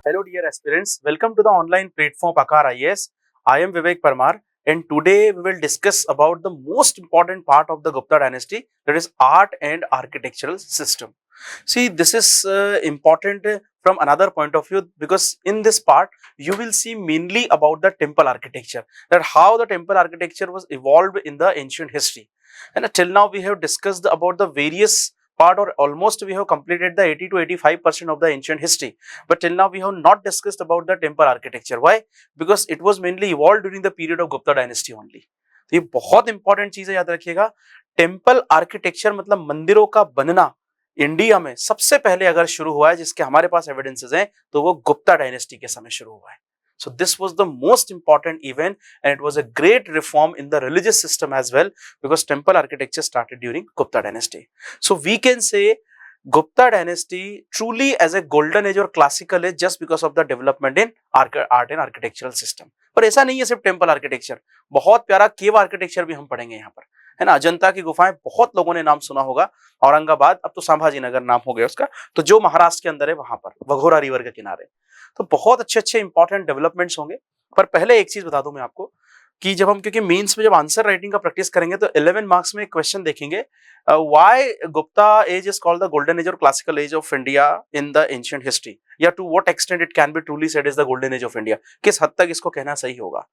Hello dear aspirants, welcome to the online platform Pakar IAS. I am Vivek Parmar and today we will discuss about the most important part of the Gupta dynasty, that is art and architectural system. See, this is important from another point of view because in this part you will see mainly about the temple architecture, that how the temple architecture was evolved in the ancient history. And till now we have discussed about the various part, or almost we have completed the 80 to 85% of the ancient history, but till now we have not discussed about the temple architecture. Why? Because it was mainly evolved during the period of Gupta dynasty only. तो ये बहुत important चीज है, याद रखिएगा। Temple architecture मतलब मंदिरों का बनना इंडिया में सबसे पहले अगर शुरू हुआ है, जिसके हमारे पास एविडेंसेस हैं, तो वो गुप्ता डायनेस्टी के समय शुरू हुआ है। So this was the most important event and it was a great reform in the religious system as well, because temple architecture started during Gupta dynasty. So we can say Gupta dynasty truly as a golden age or classical age just because of the development in art and architectural system. पर ऐसा नहीं है सिर्फ temple architecture, बहुत प्यारा केव architecture भी हम पढ़ेंगे यहाँ पर, है ना। अजंता की गुफाएं बहुत लोगों ने नाम सुना होगा, औरंगाबाद, अब तो संभाजी नगर नाम हो गया उसका, तो जो महाराष्ट्र के अंदर है वहां पर वघोरा रिवर के किनारे, तो बहुत अच्छे अच्छे इंपॉर्टेंट डेवलपमेंट्स होंगे। पर पहले एक चीज बता दूं मैं आपको कि जब हम, क्योंकि मेंस में जब आंसर राइटिंग का प्रैक्टिस करेंगे तो 11 मार्क्स में एक क्वेश्चन देखेंगे, why Gupta age is called the golden age और classical age of India in the ancient history, या to what extent it can be truly said is the golden age of India, किस हद तक इसको कहना सही होगा।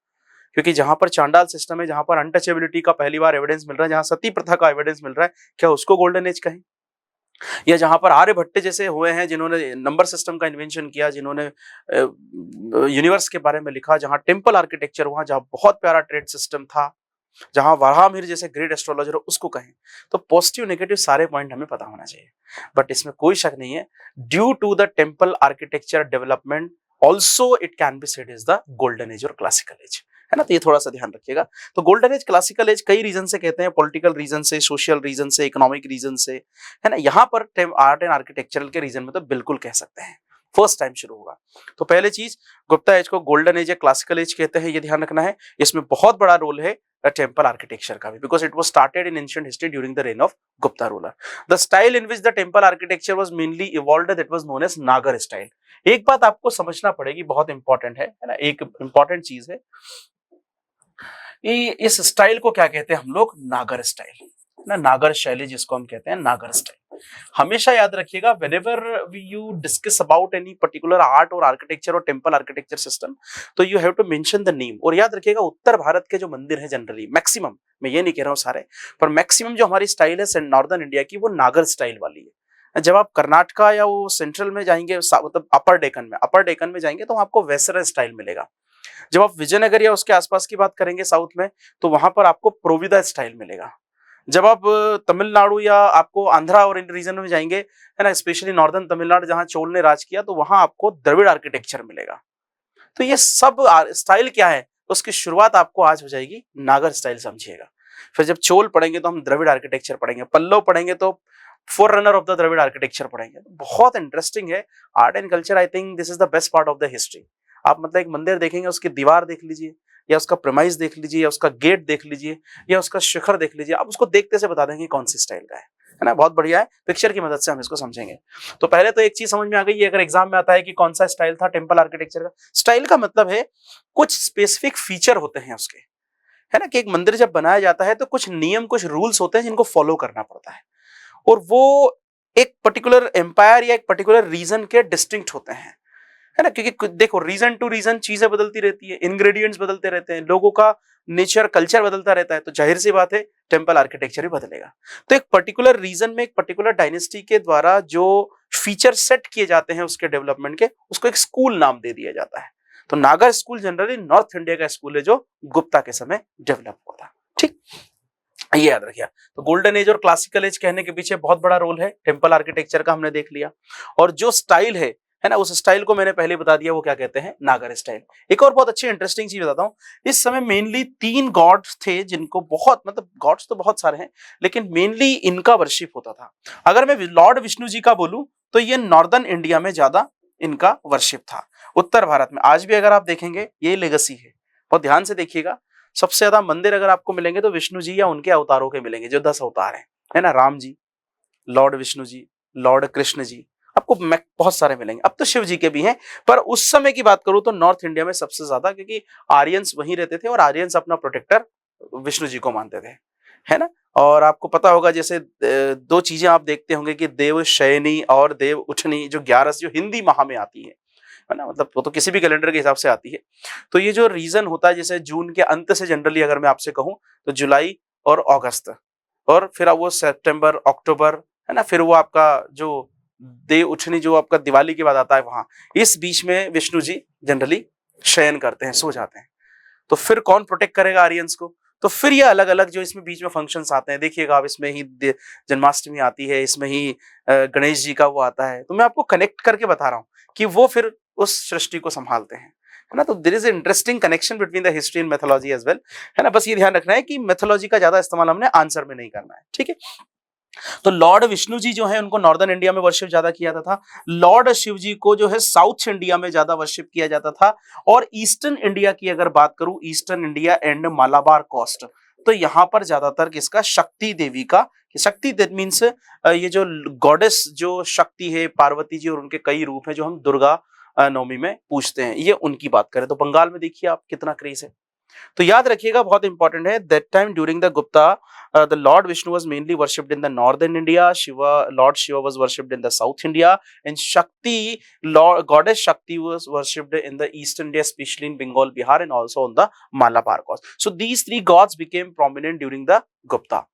क्योंकि जहां पर चांडाल सिस्टम है, जहां पर अनटचेबिलिटी का पहली बार एविडेंस मिल रहा है, जहां सती प्रथा का एविडेंस मिल रहा है, क्या उसको गोल्डन एज कहें? या जहां पर आर्यभट्ट जैसे हुए हैं जिन्होंने नंबर सिस्टम का इन्वेंशन किया, जिन्होंने यूनिवर्स के बारे में लिखा, जहां टेम्पल आर्किटेक्चर, वहां जहां बहुत प्यारा ट्रेड सिस्टम था, जहां वराहमिहिर जैसे ग्रेट एस्ट्रोलॉजर हो, उसको कहें। तो पॉजिटिव नेगेटिव सारे पॉइंट हमें पता होना चाहिए, बट इसमें कोई शक नहीं है, due to the temple architecture development also it can be said is the golden age और क्लासिकल एज, है ना। तो ये थोड़ा सा ध्यान रखिएगा। तो गोल्डन एज क्लासिकल एज कई रीजन से कहते हैं, पॉलिटिकल रीजन से, सोशल रीजन से, इकोनॉमिक रीजन से, है ना। यहाँ पर आर्ट एंड आर्किटेक्चरल के रीजन में तो बिल्कुल कह सकते हैं, फर्स्ट टाइम शुरू होगा। तो पहले चीज, गुप्ता एज को गोल्डन एज या क्लासिकल एज कहते हैं, ये ध्यान रखना है। इसमें बहुत बड़ा रोल है टेम्पल आर्किटेक्चर का भी, because it was started in ancient history during the reign of Gupta ruler. The style in which the temple architecture was mainly evolved, that was known as Nagara style. एक बात आपको समझना पड़ेगी, बहुत इंपॉर्टेंट है ना, एक इंपॉर्टेंट चीज है, इस स्टाइल को क्या कहते हैं हम लोग? नागर स्टाइल, ना, नागर शैली जिसको हम कहते हैं, नागर स्टाइल। हमेशा याद रखिएगा, whenever you discuss about any particular art और आर्किटेक्चर और टेम्पल आर्किटेक्चर सिस्टम, तो you have to mention the name. और याद रखिएगा, उत्तर भारत के जो मंदिर है जनरली, मैक्सिमम, मैं ये नहीं कह रहा हूँ सारे, पर मैक्सिमम जो हमारी स्टाइल है नॉर्दर्न इंडिया की, वो नागर स्टाइल वाली है। जब आप कर्नाटका या वो सेंट्रल में जाएंगे, मतलब अपर डेकन में जाएंगे, तो आपको वेस्टर्न स्टाइल मिलेगा। जब आप विजयनगर या उसके आसपास की बात करेंगे साउथ में, तो वहां पर आपको प्रोविदा स्टाइल मिलेगा। जब आप तमिलनाडु या आपको आंध्रा और इन रीजन में जाएंगे, है ना, स्पेशली नॉर्दर्न तमिलनाडु जहां चोल ने राज किया, तो वहां आपको द्रविड़ आर्किटेक्चर मिलेगा। तो ये सब स्टाइल क्या है, उसकी शुरुआत आपको आज हो जाएगी नागर स्टाइल, समझिएगा। फिर जब चोल पढ़ेंगे तो हम द्रविड़ आर्किटेक्चर पढ़ेंगे, पल्लव पढ़ेंगे तो forerunner of the Dravida architecture पढ़ेंगे। बहुत इंटरेस्टिंग है art and culture. I think this is the best part of the history. आप मतलब एक मंदिर देखेंगे, उसकी दीवार देख लीजिए, या उसका प्रेमाइस देख लीजिए, या उसका गेट देख लीजिए, या उसका शिखर देख लीजिए, आप उसको देखते से बता देंगे कौन सी स्टाइल का है ना। बहुत बढ़िया है, पिक्चर की मदद से हम इसको समझेंगे। तो पहले तो एक चीज समझ में आ गई, अगर एग्जाम में आता है कि कौन सा स्टाइल था टेम्पल आर्किटेक्चर का। स्टाइल का मतलब है कुछ स्पेसिफिक फीचर होते हैं उसके, है ना, कि एक मंदिर जब बनाया जाता है तो कुछ नियम, कुछ रूल्स होते हैं जिनको फॉलो करना पड़ता है, और वो एक पर्टिकुलर एम्पायर या एक पर्टिकुलर रीजन के डिस्टिंक्ट होते हैं, है ना। क्योंकि देखो, रीजन टू रीजन चीजें बदलती रहती है, इंग्रेडिएंट्स बदलते रहते हैं, लोगों का नेचर, कल्चर बदलता रहता है, तो जाहिर सी बात है टेम्पल आर्किटेक्चर भी बदलेगा। तो एक पर्टिकुलर रीजन में, एक पर्टिकुलर डायनेस्टी के द्वारा जो फीचर सेट किए जाते हैं उसके डेवलपमेंट के, उसको एक स्कूल नाम दे दिया जाता है। तो नागर स्कूल जनरली नॉर्थ इंडिया का स्कूल है जो गुप्ता के समय डेवलप हुआ था, ठीक, ये याद रखिए। तो गोल्डन एज और क्लासिकल एज कहने के पीछे बहुत बड़ा रोल है टेम्पल आर्किटेक्चर का, हमने देख लिया। और जो स्टाइल है ना, उस स्टाइल को मैंने पहले बता दिया, वो क्या कहते हैं? नागर स्टाइल। एक और बहुत अच्छी इंटरेस्टिंग चीज बताता हूं, इस समय मेनली 3 गॉड्स थे जिनको बहुत, मतलब गॉड्स तो बहुत सारे हैं, लेकिन मेनली इनका वर्शिप होता था। अगर मैं लॉर्ड विष्णु जी का बोलूं तो ये नॉर्दर्न इंडिया में ज्यादा इनका वर्शिप था। उत्तर भारत में आज भी अगर आप देखेंगे ये लेगेसी है, बहुत ध्यान से देखिएगा। सबसे ज्यादा मंदिर अगर आपको मिलेंगे तो विष्णु जी या उनके अवतारों के मिलेंगे, जो 10 अवतार हैं, है ना, राम जी, लॉर्ड विष्णु जी, लॉर्ड कृष्ण जी, आपको बहुत सारे मिलेंगे। अब तो शिव जी के भी हैं, पर उस समय की बात करूं तो नॉर्थ इंडिया में सबसे ज्यादा, क्योंकि आर्यंस वहीं रहते थे और आर्यंस अपना प्रोटेक्टर विष्णु जी को मानते थे, है ना। और आपको पता होगा जैसे दो चीजें आप देखते होंगे कि देव शयनी और देव उठनी, जो 11 जो हिंदी माह में आती है ना, मतलब वो तो किसी भी कैलेंडर के हिसाब से आती है। तो ये जो रीजन होता है, जैसे जून के अंत से जनरली अगर मैं आपसे कहूं तो जुलाई और अगस्त, और फिर अब वो सितंबर अक्टूबर, है ना, फिर वो आपका जो देव उठनी जो आपका दिवाली के बाद आता है, वहां इस बीच में विष्णु जी जनरली शयन करते हैं, सो जाते हैं। तो फिर कौन प्रोटेक्ट करेगा आर्यंस को? तो फिर ये अलग अलग जो इसमें बीच में फंक्शंस आते हैं, देखिएगा आप, इसमें ही जन्माष्टमी आती है, इसमें ही गणेश जी का वो आता है। तो मैं आपको कनेक्ट करके बता रहा हूँ कि वो फिर उस सृष्टि को संभालते हैं, है ना। तो there is interesting connection between the history and mythology as well, है ना। बस ये ध्यान रखना है कि मैथोलॉजी का ज्यादा इस्तेमाल हमने आंसर में नहीं करना है, ठीक है। तो लॉर्ड विष्णु जी जो है उनको नॉर्दर्न इंडिया में वर्शिप ज्यादा किया जाता था, लॉर्ड शिव जी को जो है साउथ इंडिया में ज्यादा वर्शिप किया जाता था। और ईस्टर्न इंडिया की अगर बात करूं, eastern India and Malabar coast, तो यहां पर ज्यादातर किसका, शक्ति देवी का। शक्ति दैट मीन्स ये जो गॉडेस जो शक्ति है, पार्वती जी, और उनके कई रूप हैं जो हम दुर्गा नवमी में पूछते हैं, ये उनकी बात करें तो बंगाल में देखिए आप कितना क्रेज है। तो याद रखिएगा, बहुत इंपॉर्टेंट है, that time during the Gupta the lord Vishnu was mainly worshipped in the northern India, Shiva lord Shiva was worshipped in the south India, and Shakti lord goddess Shakti was worshipped in the east India, specially in Bengal, Bihar, and also on the Malabar coast. So these three gods became prominent during the Gupta.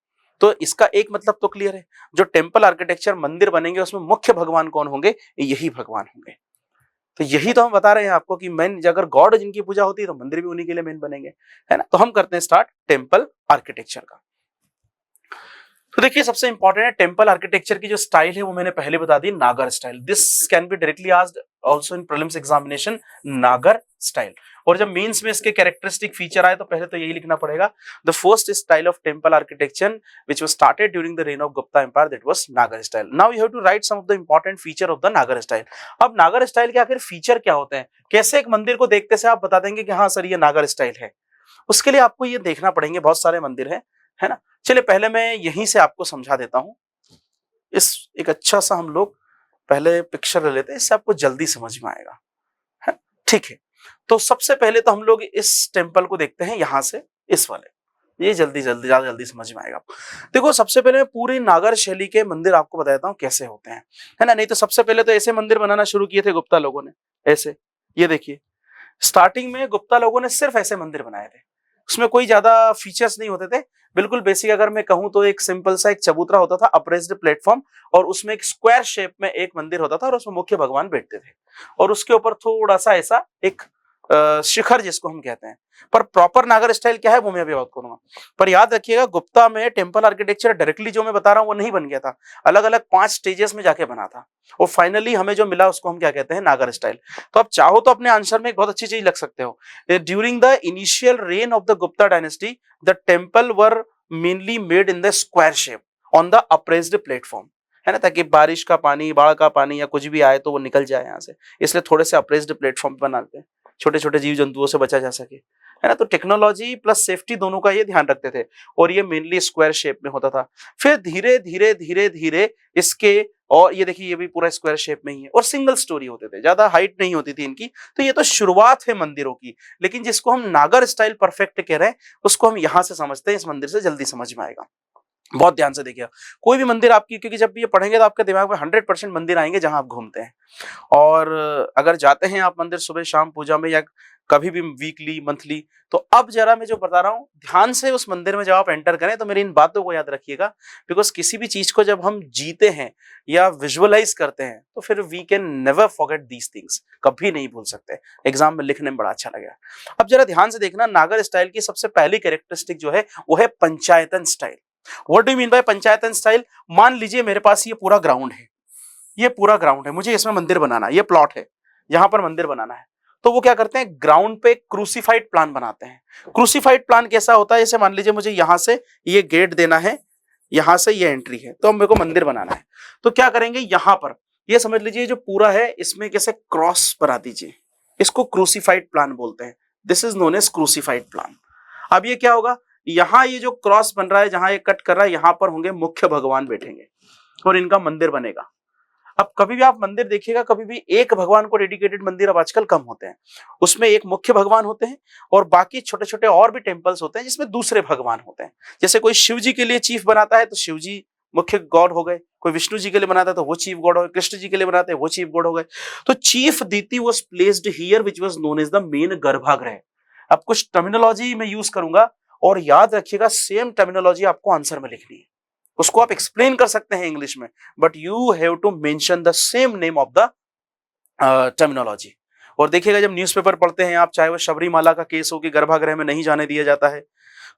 तो इसका एक मतलब तो clear है, जो temple architecture मंदिर बनेंगे उसमें मुख्य भगवान कौन होंगे, यही भगवान होंगे। तो यही तो हम बता रहे हैं आपको कि मेन अगर गॉड जिनकी पूजा होती है तो मंदिर भी उन्हीं के लिए मेन बनेंगे, है ना। तो हम करते हैं स्टार्ट टेंपल आर्किटेक्चर का। तो देखिए सबसे इंपॉर्टेंट है टेंपल आर्किटेक्चर की जो स्टाइल है वो मैंने पहले बता दी, नागर style. This can be directly asked also in prelims examination, नागर स्टाइल। और जब मेंस में इसके कैरेक्टरिस्टिक फीचर आए तो पहले तो यही लिखना पड़ेगा, the first style of temple architecture which was started during the reign of Gupta empire, that was Nagara style. Now you have to write some of the important feature of the Nagara style. अब Nagara style के आखिर feature क्या होते हैं, कैसे एक मंदिर को देखते से आप बता देंगे कि हाँ सर ये नागर स्टाइल है, उसके लिए आपको ये देखना पड़ेंगे, बहुत सारे मंदिर हैं, है ना। चलिए पहले मैं यहीं से आपको समझा देता हूं। इस एक अच्छा सा हम लोग पहले पिक्चर ले लेते हैं, इससे आपको जल्दी समझ में आएगा, है। ठीक है, तो सबसे पहले तो हम लोग इस टेंपल को देखते हैं यहां से, इस वाले, ये जल्दी जल्दी ज्यादा जल्दी समझ में आएगा। देखो सबसे पहले मैं पूरी नागर शैली के मंदिर आपको बता देता हूँ कैसे होते हैं, है ना। नहीं तो सबसे पहले तो ऐसे मंदिर बनाना शुरू किए थे गुप्ता लोगों ने, ऐसे, ये देखिए स्टार्टिंग में गुप्ता लोगों ने सिर्फ ऐसे मंदिर बनाए थे, उसमें कोई ज्यादा फीचर्स नहीं होते थे, बिल्कुल बेसिक। अगर मैं कहूं तो एक सिंपल सा एक चबूतरा होता था, अप्रेस्ड प्लेटफॉर्म, और उसमें एक स्क्वायर शेप में एक मंदिर होता था और उसमें मुख्य भगवान बैठते थे, और उसके ऊपर थोड़ा सा ऐसा एक शिखर जिसको हम कहते हैं। पर प्रॉपर नागर स्टाइल क्या है वो मैं अभी बात करूंगा। पर याद रखिएगा गुप्ता में टेंपल आर्किटेक्चर डायरेक्टली जो मैं बता रहा हूं वो नहीं बन गया था, अलग अलग 5 स्टेजेस में जाके बना था, और फाइनली हमें जो मिला उसको हम क्या कहते हैं, नागर स्टाइल। तो आप चाहो तो अपने आंसर में एक बहुत अच्छी चीज लग सकते हो, during the initial rain of the Gupta dynasty the temple were mainly made in the square shape on the apprised platform, है ना, ताकि बारिश का पानी, बाढ़ का पानी या कुछ भी आए तो वो निकल जाए यहाँ से, इसलिए थोड़े से अप्रेस्ड प्लेटफॉर्म बनाते हैं, छोटे छोटे जीव जंतुओं से बचा जा सके, है ना। तो टेक्नोलॉजी प्लस सेफ्टी दोनों का ये ध्यान रखते थे, और ये मेनली स्क्वायर शेप में होता था। फिर धीरे धीरे धीरे धीरे इसके, और ये देखिए ये भी पूरा स्क्वायर शेप में ही है, और सिंगल स्टोरी होते थे, ज्यादा हाइट नहीं होती थी इनकी। तो ये तो शुरुआत है मंदिरों की, लेकिन जिसको हम नागर स्टाइल परफेक्ट कह रहे हैं उसको हम यहां से समझते हैं, इस मंदिर से जल्दी समझ में आएगा। बहुत ध्यान से देखिएगा कोई भी मंदिर आपकी, क्योंकि जब ये पढ़ेंगे तो आपके दिमाग में 100% मंदिर आएंगे जहां आप घूमते हैं। और अगर जाते हैं आप मंदिर सुबह शाम पूजा में, या कभी भी वीकली मंथली, तो अब जरा मैं जो बता रहा हूं ध्यान से उस मंदिर में जब आप एंटर करें तो मेरी इन बातों को याद रखिएगा, बिकॉज किसी भी चीज को जब हम जीते हैं या विजुअलाइज करते हैं तो फिर we can never forget these things, कभी नहीं भूल सकते। एग्जाम में लिखने में बड़ा अच्छा लगेगा। अब जरा ध्यान से देखना, नागर स्टाइल की सबसे पहली कैरेक्टरिस्टिक जो है वो है panchayatana style. What do you mean by panchayatana style? मान लीजिए मेरे पास ये पूरा ग्राउंड है, ये पूरा ग्राउंड है, मुझे इसमें मंदिर बनाना है, ये प्लॉट है, यहां पर मंदिर बनाना है। तो वो क्या करते हैं, ग्राउंड पे क्रूसिफाइड प्लान बनाते हैं। क्रूसिफाइड प्लान कैसा होता है, जैसे मान लीजिए मुझे यहां से ये गेट देना है, यहां से ये एंट्री है, तो अब मेरे को मंदिर बनाना है। तो क्या करेंगे, यहां पर ये समझ लीजिए जो पूरा है इसमें कैसे क्रॉस बना दीजिए, इसको क्रूसिफाइड प्लान बोलते हैं। This is known as crucified plan. अब ये क्या होगा, यहां ये जो क्रॉस बन रहा है, जहां ये कट कर रहा है, यहां पर होंगे मुख्य भगवान बैठेंगे और इनका मंदिर बनेगा। अब कभी भी आप मंदिर देखिएगा, कभी भी एक भगवान को डेडिकेटेड मंदिर अब आजकल कम होते हैं। उसमें एक मुख्य भगवान होते हैं और बाकी छोटे-छोटे और भी टेम्पल्स होते हैं जिसमें दूसरे भगवान होते हैं। जैसे कोई शिव जी के लिए चीफ बनाता है तो शिव जी मुख्य गॉड हो गए, कोई विष्णु जी के लिए बनाता है तो वो चीफ गॉड हो गए, कृष्ण जी के लिए बनाते हैं वो चीफ गॉड हो गए। तो chief deity was placed here which was known as the main garbhagriha. अब कुछ टर्मिनोलॉजी मैं यूज करूंगा और याद रखिएगा सेम टर्मिनोलॉजी आपको आंसर में लिखनी है। उसको आप एक्सप्लेन कर सकते हैं इंग्लिश में, but you have to mention the same name of the terminology. और देखिएगा जब न्यूज़पेपर पढ़ते हैं आप, चाहे वो शबरीमाला का केस हो कि गर्भागृह में नहीं जाने दिया जाता है,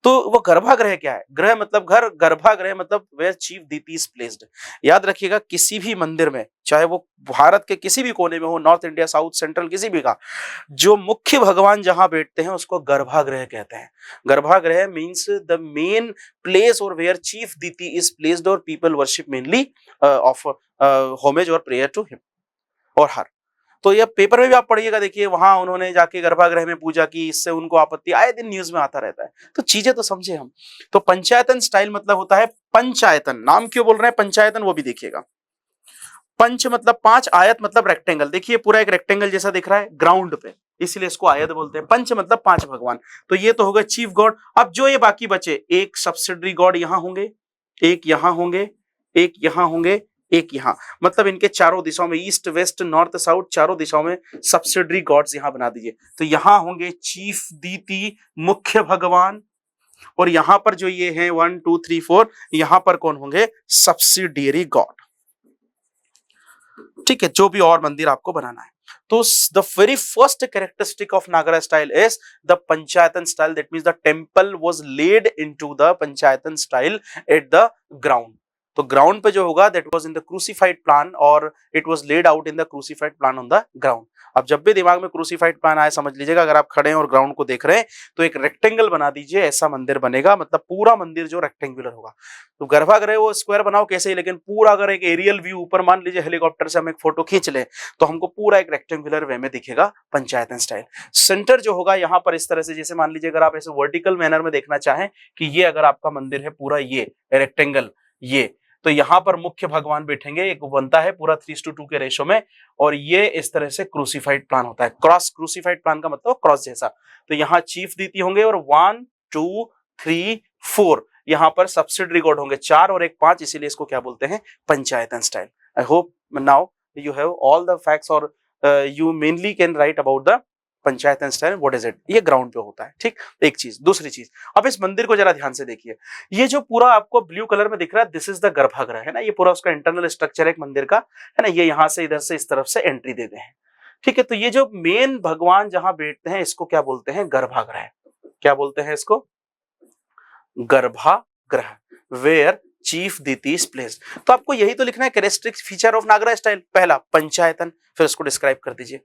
तो वो गर्भागृह क्या है? ग्रह मतलब घर, गर्भागृह मतलब where chief deity is placed. याद रखिएगा किसी भी मंदिर में, चाहे वो भारत के किसी भी कोने में हो, नॉर्थ इंडिया, साउथ, सेंट्रल, किसी भी का, जो मुख्य भगवान जहां बैठते हैं उसको गर्भागृह कहते हैं। Garbhagriha means the main place और where chief deity is placed और people worship mainly of homage और प्रेयर टू हिम और हर। तो ये पेपर में भी आप पढ़िएगा, देखिए वहां उन्होंने जाके गर्भागृह में पूजा की, इससे उनको आपत्ति, आए दिन न्यूज में आता रहता है। तो चीजें तो समझे हम। तो पंचायतन स्टाइल मतलब होता है पंचायतन। नाम क्यों बोल रहे हैं पंचायतन वो भी देखिएगा। पंच मतलब पांच, आयत मतलब रेक्टेंगल। देखिए पूरा एक रेक्टेंगल जैसा दिख रहा है ग्राउंड पे, इसीलिए इसको आयत बोलते हैं। पंच मतलब पांच भगवान। तो ये तो हो गए चीफ गॉड। अब जो ये बाकी बचे, एक सब्सिडरी गॉड यहां होंगे, एक यहां होंगे, एक यहां होंगे, एक यहां, मतलब इनके चारों दिशाओं में, ईस्ट वेस्ट नॉर्थ साउथ, चारों दिशाओं में सब्सिडरी गॉड्स यहां बना दीजिए। तो यहां होंगे चीफ deity, मुख्य भगवान, और यहां पर जो ये हैं 1 2 3 4, यहां पर कौन होंगे? Subsidiary God. ठीक है, जो भी और मंदिर आपको बनाना है। तो the very first characteristic of Nagara style is the panchayatana style. That means the temple was laid into the panchayatana style at the ground. तो ग्राउंड पे जो होगा that was in the crucified plan, और it was laid out in the crucified plan on the ground. अब जब भी दिमाग में क्रूसिफाइड प्लान आए, समझ लीजिएगा अगर आप खड़े हैं और ग्राउंड को देख रहे हैं तो एक रेक्टेंगल बना दीजिए, ऐसा मंदिर बनेगा। मतलब पूरा मंदिर जो रेक्टेंगुलर होगा। तो गर्भागृह वो स्क्वायर बनाओ कैसे ही, लेकिन पूरा अगर एक एरियल व्यू ऊपर मान लीजिए हेलीकॉप्टर से हम एक फोटो खींच लें तो हमको पूरा एक रेक्टेंगुलर वे में दिखेगा पंचायतन स्टाइल। सेंटर जो होगा यहाँ पर इस तरह से, जैसे मान लीजिए अगर आप ऐसे वर्टिकल मैनर में देखना चाहें कि ये अगर आपका मंदिर है पूरा ये रेक्टेंगल, ये तो यहाँ पर मुख्य भगवान बैठेंगे, एक बनता है पूरा 3:2 के रेशो में, और ये इस तरह से क्रूसिफाइड प्लान होता है। क्रॉस क्रूसिफाइड प्लान का मतलब क्रॉस जैसा। तो यहाँ चीफ deity होंगे और 1 2 3 4 यहाँ पर सब्सिडरी गॉड होंगे 4 और एक 5, इसीलिए इसको क्या बोलते हैं? Panchayatana style. I hope now you have all the facts और you mainly can write about the panchayatana style, what is it. ये ग्राउंड पे होता है। ठीक, एक चीज। दूसरी चीज, अब इस मंदिर को जरा ध्यान से देखिए। ये जो पूरा आपको ब्लू कलर में दिख रहा है, दिस इज द गर्भगृह, है ना। ये पूरा उसका इंटरनल स्ट्रक्चर है एक मंदिर का, है ना। ये यहाँ से इधर से इस तरफ से एंट्री देते हैं। ठीक है, तो ये जो मेन भगवान जहां बैठते हैं इसको क्या बोलते हैं? गर्भगृह। क्या बोलते हैं इसको? Garbhagriha, where chief deity is placed। तो आपको यही तो लिखना है characteristic feature of Nagara style. पहला पंचायतन, फिर उसको डिस्क्राइब कर दीजिए।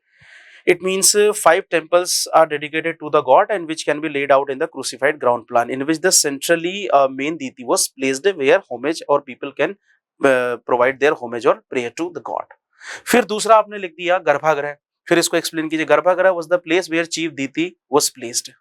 It means 5 temples are dedicated to the god and which can be laid out in the crucified ground plan, in which the centrally main deity was placed where homage or people can provide their homage or prayer to the god। फिर दूसरा आपने लिख दिया गर्भागृह, फिर इसको explain कीजिए। गर्भागृह was the place where chief deity was placed।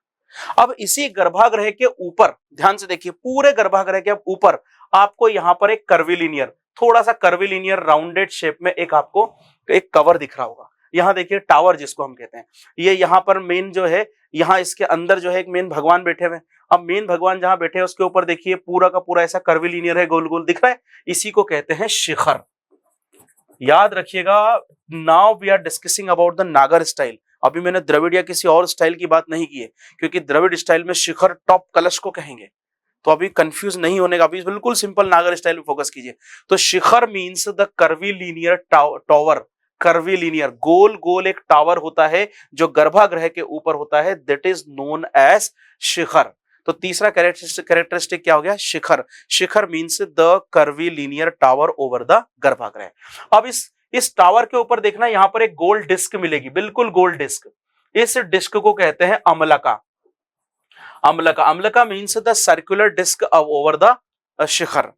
अब इसी गर्भागृह के ऊपर ध्यान से देखिए, पूरे गर्भागृह के ऊपर आपको यहाँ पर एक कर्विलिनियर, थोड़ा सा कर्विलिनियर राउंडेड शेप में एक आपको एक कवर दिख रहा होगा। यहाँ देखिए टावर जिसको हम कहते हैं, ये यहाँ पर मेन जो है, यहाँ इसके अंदर जो है एक मेन भगवान बैठे हुए हैं। अब मेन भगवान जहां बैठे हैं उसके ऊपर देखिए पूरा का पूरा ऐसा कर्विलिनियर है, गोल गोल दिख रहा है, इसी को कहते हैं शिखर। याद रखिएगा, now we are discussing about the Nagara style. अभी मैंने द्रविड़ या किसी और स्टाइल की बात नहीं की है, क्योंकि द्रविड़ स्टाइल में शिखर टॉप कलश को कहेंगे। तो अभी कंफ्यूज नहीं होने का, अभी बिल्कुल सिंपल नागर स्टाइल में फोकस कीजिए। तो shikhara means the curvilinear tower. Curvilinear, गोल गोल एक टावर होता है जो गर्भागृह के ऊपर होता है, that is known as shikhara. तो तीसरा कैरेक्टरिस्टिक क्या हो गया? Shikhara. Shikhara means the curvilinear tower over the garbhagriha. अब इस टावर के ऊपर देखना, यहां पर एक गोल डिस्क मिलेगी, बिल्कुल गोल डिस्क। इस डिस्क को कहते हैं amalaka. Amalaka, amalaka means the circular disc over the shikhara.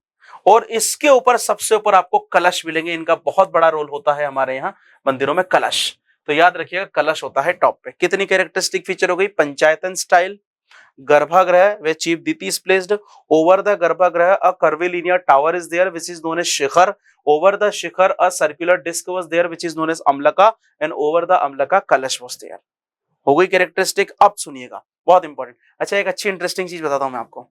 और इसके ऊपर सबसे ऊपर आपको कलश मिलेंगे। इनका बहुत बड़ा रोल होता है हमारे यहाँ मंदिरों में, कलश। तो याद रखिएगा कलश होता है टॉप पे। कितनी कैरेक्टरिस्टिक फीचर हो गई? Panchayatana style, garbhagriha where chief Diti is placed. Over the garbhagriha a curvilinear tower is there which is known as shikhara. Over the shikhara a circular disc was there which is known as amalaka, and over the amalaka kalasha was there. हो गई characteristic. अब सुनिएगा, बहुत important. अच्छा, एक अच्छी interesting चीज बताता हूं मैं आपको।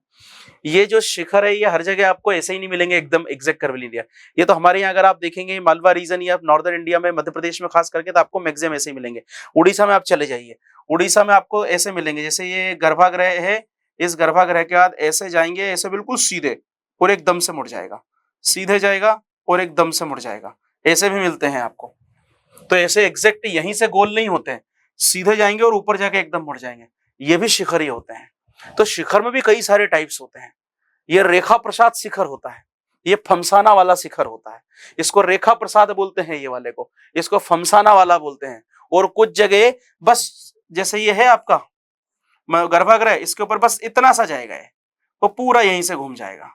ये जो शिखर है ये हर जगह आपको ऐसे ही नहीं मिलेंगे एकदम एग्जैक्ट कर्विलिनियर। ये तो हमारे यहाँ अगर आप देखेंगे मालवा रीजन या नॉर्दर्न इंडिया में, मध्य प्रदेश में खास करके, तो आपको मैक्सिमम ऐसे ही मिलेंगे। उड़ीसा में आप चले जाइए, उड़ीसा में आपको ऐसे मिलेंगे। जैसे ये गर्भागृह है, इस गर्भागृह के बाद ऐसे जाएंगे, ऐसे बिल्कुल सीधे और एकदम से मुड़ जाएगा, सीधे जाएगा और एकदम से मुड़ जाएगा, ऐसे भी मिलते हैं आपको। तो ऐसे एग्जैक्ट यहीं से गोल नहीं होते हैं, सीधे जाएंगे और ऊपर जाके एकदम मुड़ जाएंगे, ये भी शिखर ही होते हैं। तो शिखर में भी कई सारे टाइप्स होते हैं। ये रेखा प्रसाद शिखर होता है, ये फमसाना वाला शिखर होता है, इसको रेखा प्रसाद बोलते हैं, ये वाले को इसको फमसाना वाला बोलते हैं। और कुछ जगह बस जैसे ये है आपका गर्भागृह, इसके ऊपर बस इतना सा जाएगा वो पूरा यहीं से घूम जाएगा,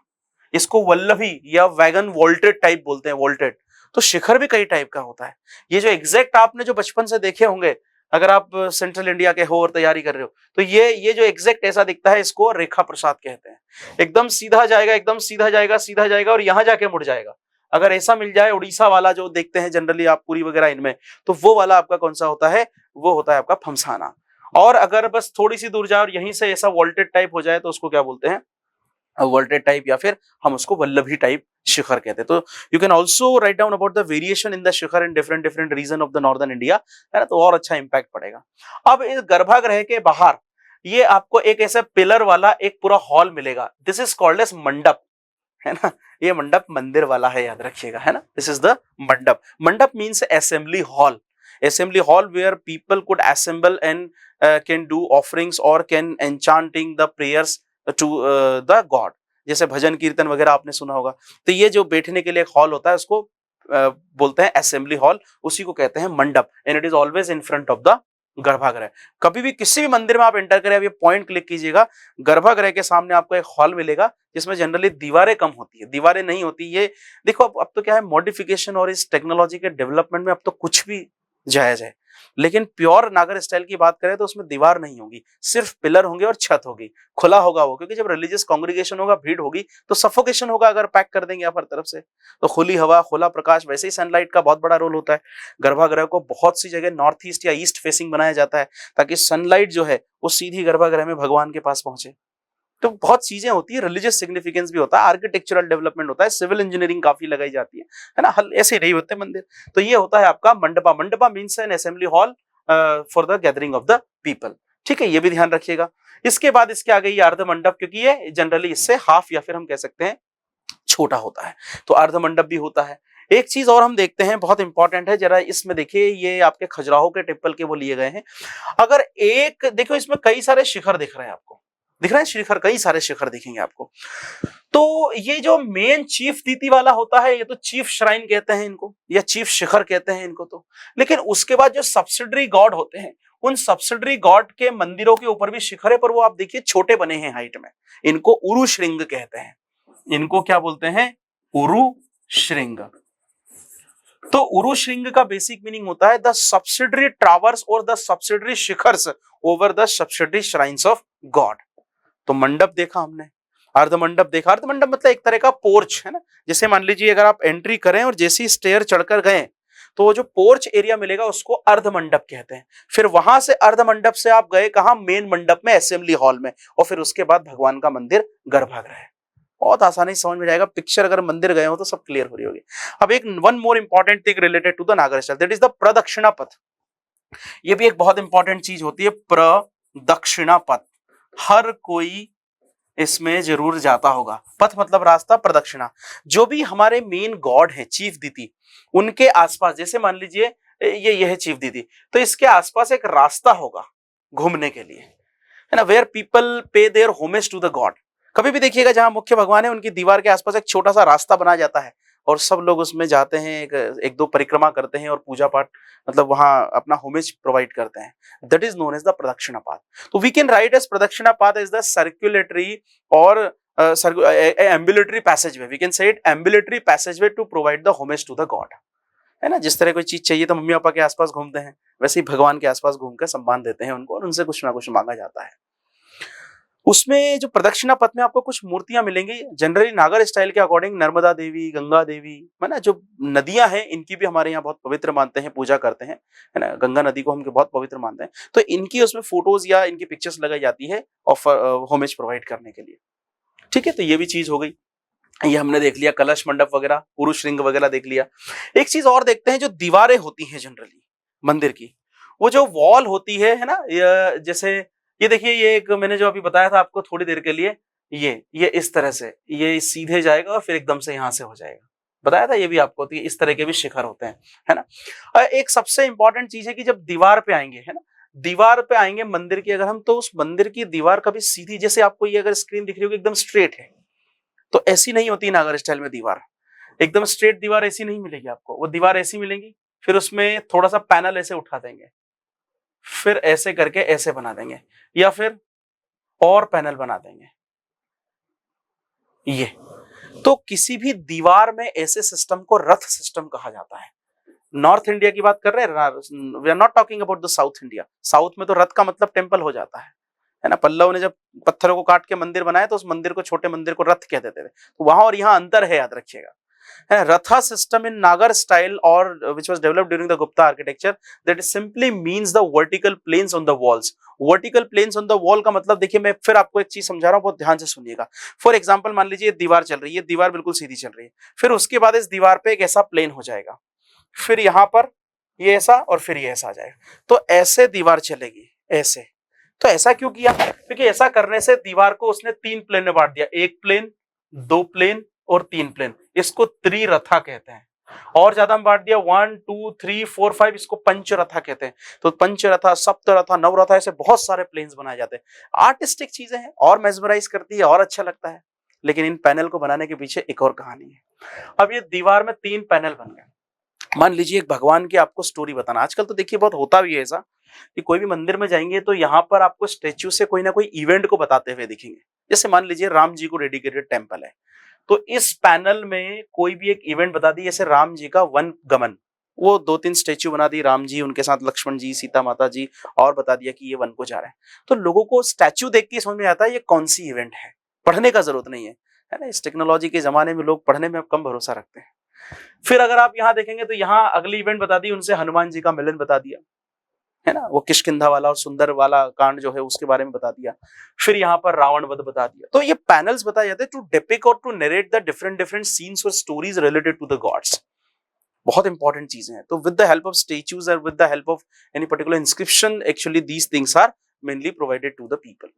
इसको वल्लभी या वैगन वोल्टेड टाइप बोलते हैं, वोल्टेड। तो शिखर भी कई टाइप का होता है। ये जो एग्जैक्ट आपने जो बचपन से देखे होंगे, अगर आप सेंट्रल इंडिया के हो और तैयारी कर रहे हो, तो ये जो एग्जैक्ट ऐसा दिखता है, इसको रेखा प्रसाद कहते हैं। एकदम सीधा जाएगा, एकदम सीधा जाएगा, सीधा जाएगा और यहां जाके मुड़ जाएगा। अगर ऐसा मिल जाए उड़ीसा वाला जो देखते हैं जनरली आप पुरी वगैरह इनमें, तो वो वाला आपका कौन सा होता है, वो होता है आपका फमसाना। और अगर बस थोड़ी सी दूर जाए और यहीं से ऐसा वोल्टेड टाइप हो जाए, तो उसको क्या बोलते हैं, वोल्टेड टाइप, या फिर हम उसको वल्लभी टाइप शिखर कहते हैं। तो you can also write down about the variation in the shikhara in different region of the northern India, है ना, तो और अच्छा इंपैक्ट पड़ेगा। अब इस गर्भागृह के बाहर ये आपको एक ऐसा पिलर वाला एक पूरा हॉल मिलेगा, दिस इज कॉल्ड एज मंडप, है ना। ये मंडप मंदिर वाला है, याद रखिएगा, है ना, दिस इज द मंडप। मंडप means assembly hall, assembly hall where people could assemble and can do offerings or can enchanting the prayers to the god। जैसे भजन कीर्तन वगैरह आपने सुना होगा। तो ये जो बैठने के लिए एक हॉल होता है, उसको बोलते हैं असेंबली हॉल, उसी को कहते हैं mandapa. And it is always in front of the garbhagriha. कभी भी किसी भी मंदिर में आप एंटर करें, अब ये पॉइंट क्लिक कीजिएगा, गर्भागृह के सामने आपको एक हॉल मिलेगा जिसमें जनरली दीवारें कम होती है, दीवारें नहीं होती। ये देखो अब तो क्या है, मॉडिफिकेशन और इस टेक्नोलॉजी के डेवलपमेंट में अब तो कुछ भी जायज है, लेकिन प्योर नागर स्टाइल की बात करें तो उसमें दीवार नहीं होगी, सिर्फ पिलर होंगे और छत होगी, खुला होगा वो, क्योंकि जब रिलीजियस कांग्रीगेशन होगा, भीड़ होगी, तो सफोकेशन होगा अगर पैक कर देंगे आप हर तरफ से। तो खुली हवा, खुला प्रकाश, वैसे ही सनलाइट का बहुत बड़ा रोल होता है। गर्भागृह को बहुत सी जगह नॉर्थ ईस्ट या ईस्ट फेसिंग बनाया जाता है, ताकि सनलाइट जो है वो सीधी गर्भागृह में भगवान के पास पहुंचे। तो बहुत चीजें होती है, रिलीजियस सिग्निफिकेंस भी होता है, आर्किटेक्चरल डेवलपमेंट होता है, सिविल इंजीनियरिंग काफी लगाई जाती है ना, ऐसे नहीं होते मंदिर। तो ये होता है आपका mandapa. Mandapa means N assembly hall for the gathering of the people, ठीक है, ये भी ध्यान रखिएगा। इसके बाद इसके आगे ये अर्ध मंडप, क्योंकि ये जनरली इससे हाफ या फिर हम कह सकते हैं छोटा होता है, तो अर्ध मंडप भी होता है। एक चीज और हम देखते हैं, बहुत इंपॉर्टेंट है, जरा इसमें देखिए, ये आपके खजुराहो के टेम्पल के वो लिए गए हैं। अगर एक देखो, इसमें कई सारे शिखर दिख रहे हैं आपको, दिख रहे हैं शिखर, कई सारे शिखर दिखेंगे आपको। तो ये जो मेन चीफ दीति वाला होता है, ये तो चीफ श्राइन कहते हैं इनको, या चीफ शिखर कहते हैं इनको। तो लेकिन उसके बाद जो सब्सिडरी गॉड होते हैं, उन सब्सिडरी गॉड के मंदिरों के ऊपर भी शिखर है, पर वो आप देखिए छोटे बने हैं हाइट में, इनको उरु श्रृंग कहते हैं। इनको क्या बोलते हैं, उरु श्रृंग। तो उरु श्रृंग का बेसिक मीनिंग होता है द सब्सिडरी टावर्स और the subsidiary shikharas over the subsidiary shrines of god. तो मंडप देखा हमने, अर्ध मंडप देखा। अर्ध मंडप मतलब एक तरह का पोर्च, है ना। जैसे मान लीजिए अगर आप एंट्री करें और जैसी स्टेयर चढ़कर गए, तो वो जो पोर्च एरिया मिलेगा उसको अर्ध मंडप कहते हैं। फिर वहां से अर्ध मंडप से आप गए कहां, मेन मंडप में, असेंबली हॉल में, और फिर उसके बाद भगवान का मंदिर गर्भागृह। बहुत आसानी से समझ में जाएगा, पिक्चर अगर मंदिर गए हो तो सब क्लियर हो रही होगी। अब एक one more important thing related to the Nagara style, that is the pradakshina path. ये भी एक बहुत इंपॉर्टेंट चीज होती है, प्रदक्षिणा पथ। हर कोई इसमें जरूर जाता होगा। पथ मतलब रास्ता, प्रदक्षिणा। जो भी हमारे मेन गॉड है, चीफ दीति, उनके आसपास, जैसे मान लीजिए ये है चीफ दीति, तो इसके आसपास एक रास्ता होगा घूमने के लिए, है ना, where people pay their homage to the god. कभी भी देखिएगा जहां मुख्य भगवान है, उनकी दीवार के आसपास एक छोटा सा रास्ता बनाया जाता है, और सब लोग उसमें जाते हैं, एक दो परिक्रमा करते हैं और पूजा पाठ, मतलब वहां अपना होमेज प्रोवाइड करते हैं। That is known as the pradakshina path. तो we can write as pradakshina path is the circulatory और ambulatory passageway. We can say it ambulatory passageway to provide the homage to the god, है ना। जिस तरह कोई चीज चाहिए तो मम्मी पापा के आसपास घूमते हैं, वैसे ही भगवान के आसपास घूमकर सम्मान देते हैं उनको, और उनसे कुछ ना कुछ मांगा जाता है। उसमें जो प्रदक्षिणा पथ में आपको कुछ मूर्तियां मिलेंगी जनरली नागर स्टाइल के अकॉर्डिंग, नर्मदा देवी, गंगा देवी, है ना, जो नदियां हैं इनकी भी हमारे यहाँ बहुत पवित्र मानते हैं, पूजा करते हैं, है ना, गंगा नदी को हम बहुत पवित्र मानते हैं, तो इनकी उसमें फोटोज या इनकी पिक्चर्स लगाई जाती है ऑफर होमेज प्रोवाइड करने के लिए। ठीक है, तो ये भी चीज हो गई, ये हमने देख लिया, कलश मंडप वगैरह, पुरुष रिंग वगैरह देख लिया। एक चीज और देखते हैं, जो दीवारें होती हैं जनरली मंदिर की, वो जो वॉल होती है ना, जैसे ये देखिए, ये एक मैंने जो अभी बताया था आपको थोड़ी देर के लिए, ये इस तरह से ये सीधे जाएगा और फिर एकदम से यहां से हो जाएगा, बताया था ये भी आपको, तो इस तरह के भी शिखर होते हैं, है ना। एक सबसे इंपॉर्टेंट चीज है कि जब दीवार पे आएंगे, है ना, दीवार पे आएंगे मंदिर की अगर हम, तो उस मंदिर की दीवार कभी सीधी, जैसे आपको ये अगर स्क्रीन दिख रही होगी एकदम स्ट्रेट है, तो ऐसी नहीं होती नागर स्टाइल में दीवार, एकदम स्ट्रेट दीवार ऐसी नहीं मिलेगी आपको, वो दीवार ऐसी मिलेंगी, फिर उसमें थोड़ा सा पैनल ऐसे उठा देंगे, फिर ऐसे करके ऐसे बना देंगे, या फिर और पैनल बना देंगे, ये। तो किसी भी दीवार में ऐसे सिस्टम को रथ सिस्टम कहा जाता है। नॉर्थ इंडिया की बात कर रहे हैं, we are not talking about the south India. South में तो रथ का मतलब टेंपल हो जाता है ना। पल्लव ने जब पत्थरों को काट के मंदिर बनाया तो उस मंदिर को, छोटे मंदिर को रथ कह देते थे, तो वहां और यहाँ अंतर है, याद रखिएगा। Ratha system in Nagar style, or which was developed during the Gupta architecture, that simply means the vertical planes on the walls. Vertical planes on the wall का मतलब देखिए, मैं फिर आपको एक चीज समझा रहा हूँ, बहुत ध्यान से सुनिएगा। फॉर एग्जाम्पल मान लीजिए दीवार चल रही है, दीवार बिल्कुल सीधी चल रही है, फिर उसके बाद इस दीवार पे एक ऐसा प्लेन हो जाएगा, फिर यहाँ पर ये ऐसा और फिर ये ऐसा आ जाएगा, तो ऐसे दीवार चलेगी, ऐसे। तो ऐसा क्यों किया? क्योंकि ऐसा करने से दीवार को उसने 3 प्लेन में बांट दिया, 1 प्लेन, 2 प्लेन और 3 प्लेन, इसको त्रिरथा कहते हैं। और ज्यादा बांट दिया 1 2 3 4 5, इसको पंचरथा कहते हैं। तो पंचरथा, सप्तरथा, नवरथा, ऐसे बहुत सारे प्लेन्स बनाए जाते हैं। आर्टिस्टिक चीजें हैं और मेस्मराइज करती है और अच्छा लगता है, लेकिन इन पैनल को बनाने के पीछे एक और कहानी है। अब ये दीवार में 3 पैनल बन गए। मान लीजिए एक भगवान की आपको स्टोरी बताना, आजकल तो देखिए बहुत होता भी है ऐसा कि कोई भी मंदिर में जाएंगे तो यहाँ पर आपको स्टेच्यू से कोई ना कोई इवेंट को बताते हुए दिखेंगे। जैसे मान लीजिए राम जी को डेडिकेटेड टेम्पल है, तो इस पैनल में कोई भी एक इवेंट बता दी, जैसे राम जी का वन गमन, वो 2-3 स्टेच्यू बना दी, राम जी, उनके साथ लक्ष्मण जी, सीता माता जी, और बता दिया कि ये वन को जा रहे हैं। तो लोगों को स्टैच्यू देख के समझ में आता है ये कौन सी इवेंट है, पढ़ने का जरूरत नहीं है ना। इस टेक्नोलॉजी के जमाने में लोग पढ़ने में अब कम भरोसा रखते हैं। फिर अगर आप यहाँ देखेंगे तो यहाँ अगली इवेंट बता दी, उनसे हनुमान जी का मिलन बता दिया, है ना, वो किष्किंधा वाला और सुंदर वाला कांड जो है उसके बारे में बता दिया। फिर यहाँ पर रावण वध बता दिया। तो ये पैनल्स बताए जाते हैं टू डिपिक्ट और to narrate the different different scenes और stories related to the gods. बहुत इंपॉर्टेंट चीजें हैं। तो with the help of statues और with the help of any particular inscription, actually these things are mainly provided to the people.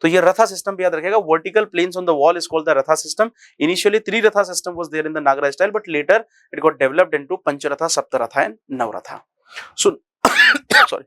तो ये ratha system भी याद रखेगा। Vertical planes on the wall is called the ratha system. Initially 3 ratha system was there in the Nagara style, but later it got developed into pancharatha, saptaratha and navaratha. So sorry,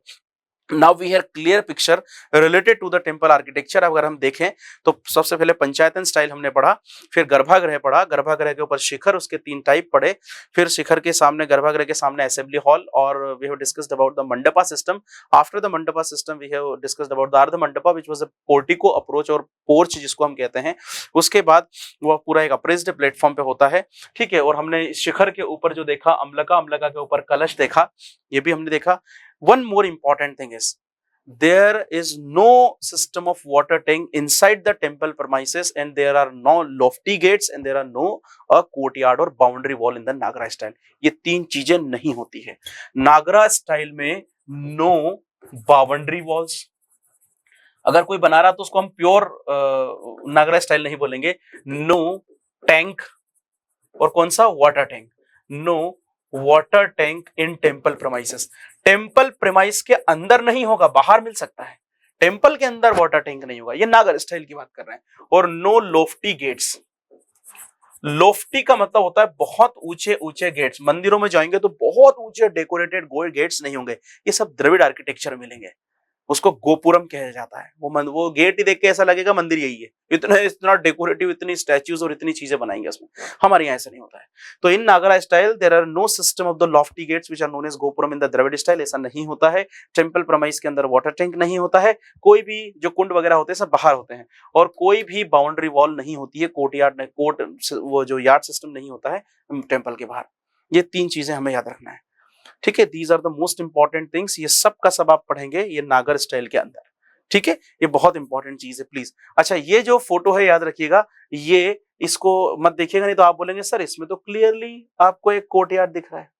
now we have clear picture related to the temple architecture. अगर हम देखें तो सबसे पहले पंचायतन style हमने पढ़ा, फिर गर्भागृह पढ़ा, गर्भागृह के ऊपर शिखर, उसके 3 टाइप पढ़े, फिर शिखर के सामने, गर्भागृह के सामने असेंबली हॉल, और we have discussed about the mandapa system. After the mandapa system we have discussed about the ardha mandapa which was a portico approach और पोर्च जिसको हम कहते हैं। उसके बाद वह पूरा एक अप्रेस्ड प्लेटफॉर्म पे होता है, ठीक है। और हमने शिखर के ऊपर जो देखा अम्लका, अम्लका के ऊपर कलश देखा, ये भी हमने देखा। One more important thing is there is no system of water tank inside the temple premises, and there are no lofty gates, and there are no a courtyard or boundary wall in the Nagara style. ये 3 चीजें नहीं होती है नागरा style में। no boundary walls, अगर कोई बना रहा तो उसको हम प्योर नागरा स्टाइल नहीं बोलेंगे। no टैंक, और कौन सा, water tank. No water tank in temple premises. Temple premise के अंदर नहीं होगा, बाहर मिल सकता है, टेम्पल के अंदर वाटर टैंक नहीं होगा। ये नागर स्टाइल की बात कर रहे हैं। और नो लोफ्टी गेट्स। लोफ्टी का मतलब होता है बहुत ऊंचे ऊंचे गेट्स। मंदिरों में जाएंगे तो बहुत ऊंचे डेकोरेटेड गोल्ड गेट्स नहीं होंगे, ये सब द्रविड़ आर्किटेक्चर मिलेंगे। उसको गोपुरम कहा जाता है। वो गेट ही देख के ऐसा लगेगा मंदिर यही है, इतना इतना डेकोरेटिव, इतनी स्टैच्यूज और इतनी चीजें बनाएंगे उसमें। हमारे यहाँ ऐसा नहीं होता है। तो in Nagara style there are no system of the lofty gates which are known as gopuram in the Dravida style. ऐसा नहीं होता है। टेम्पल प्रमाइस के अंदर वाटर टैंक नहीं होता है। कोई भी जो कुंड वगैरह होते हैं सब बाहर होते हैं, और कोई भी बाउंड्री वॉल नहीं होती है, कोर्ट वो जो यार्ड सिस्टम नहीं होता है टेम्पल के बाहर। ये 3 चीजें हमें याद रखना है, ठीक है। These are the most important things. ये सब का सब आप पढ़ेंगे ये नागर स्टाइल के अंदर, ठीक है, ये बहुत इंपॉर्टेंट चीज है प्लीज। अच्छा, ये जो फोटो है याद रखिएगा, ये इसको मत देखिएगा, नहीं तो आप बोलेंगे सर इसमें तो क्लियरली आपको एक कोर्टयार्ड दिख रहा है,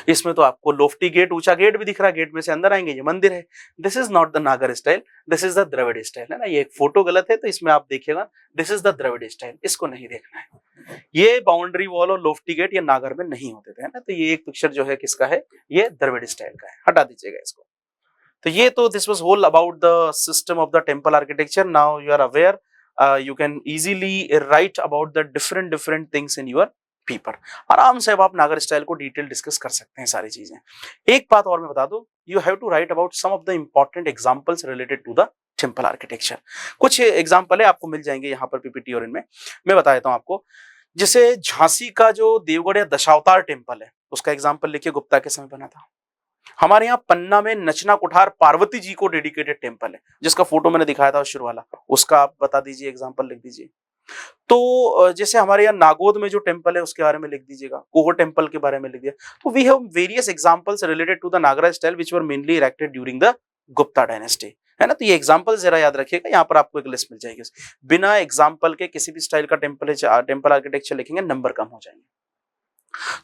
इसमें तो आपको लोफ्टी गेट, ऊंचा गेट भी दिख रहा है, गेट में से अंदर आएंगे, ये मंदिर है। This is not the Nagara style, this is the Dravida style, है ना। ये एक फोटो गलत है तो इसमें आप देखिएगा, this is the Dravida style, इसको नहीं देखना है। ये बाउंड्री वॉल और लोफ्टी गेट ये नागर में नहीं होते थे, है ना। तो ये एक पिक्चर जो है किसका है, ये द्रविड़ स्टाइल का है, हटा दीजिएगा इसको। तो ये तो this was whole about the system of the temple architecture. Now you are aware, you can easily write about the different things in your paper. आराम से अब आप नागर स्टाइल को डिटेल डिस्कस कर सकते हैं सारी चीजें। एक बात और मैं बता दूं, you have to write about some of the important examples related to the temple architecture. कुछ एग्जांपल है आपको मिल जाएंगे यहाँ पर पीपीटी और इनमें, मैं बता देता हूँ आपको। जैसे झांसी का जो देवगढ़ या दशावतार टेम्पल है, उसका एग्जाम्पल लिखिए, गुप्ता के समय बना था। हमारे यहाँ पन्ना में नचना कुठार पार्वती जी को डेडिकेटेड टेम्पल है, जिसका फोटो मैंने दिखाया था शुरू वाला, उसका आप बता दीजिए, एग्जांपल लिख दीजिए। तो जैसे हमारे यहाँ नागोद में जो टेम्पल है उसके बारे में लिख दीजिएगा, कोहो टेम्पल के बारे में लिख दिया। तो we have various examples related to the Nagara style which were mainly erected during the Gupta dynasty, है ना। तो ये एग्जांपल जरा याद रखिएगा, यहाँ पर आपको एक लिस्ट मिल जाएगी। बिना एग्जांपल के किसी भी स्टाइल का टेम्पल आर्किटेक्चर लिखेंगे, नंबर कम हो जाएंगे।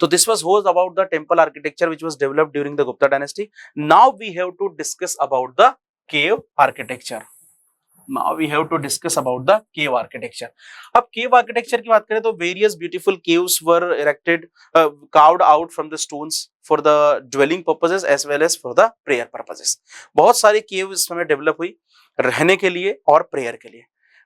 So this was about the temple architecture which was developed during the Gupta dynasty. Now we have to discuss about the cave architecture. Now we have to discuss about the cave architecture. अब cave architecture की बात करें तो various beautiful caves were erected, carved out from the stones for the dwelling purposes as well as for the prayer purposes. बहुत सारी caves इस समय develop हुई रहने के लिए और प्रेयर के लिए।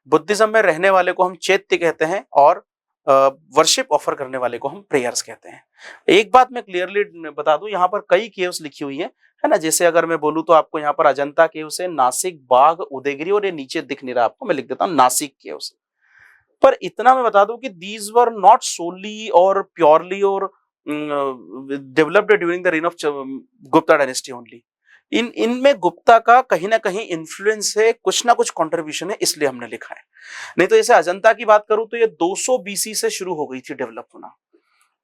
बुद्धिज्म में रहने वाले को हम चैत्य कहते हैं और वर्शिप ऑफर करने वाले को हम प्रेयर्स कहते हैं। एक बात मैं क्लियरली बता दूं, यहाँ पर कई केव्स लिखी हुई हैं, है ना। जैसे अगर मैं बोलूं तो आपको यहाँ पर अजंता केव्स है, नासिक, बाघ, उदयगिरी, और ये नीचे दिख नहीं रहा आपको, मैं लिख देता हूँ नासिक केव्स। पर इतना मैं बता दूं कि दीज वर नॉट सोली और प्योरली और developed during the reign of Gupta dynasty only. इनमें गुप्ता का कहीं ना कहीं इन्फ्लुएंस है, कुछ ना कुछ कंट्रीब्यूशन है, इसलिए हमने लिखा है। नहीं तो जैसे अजंता की बात करूं तो ये 200 बीसी से शुरू हो गई थी डेवलप होना,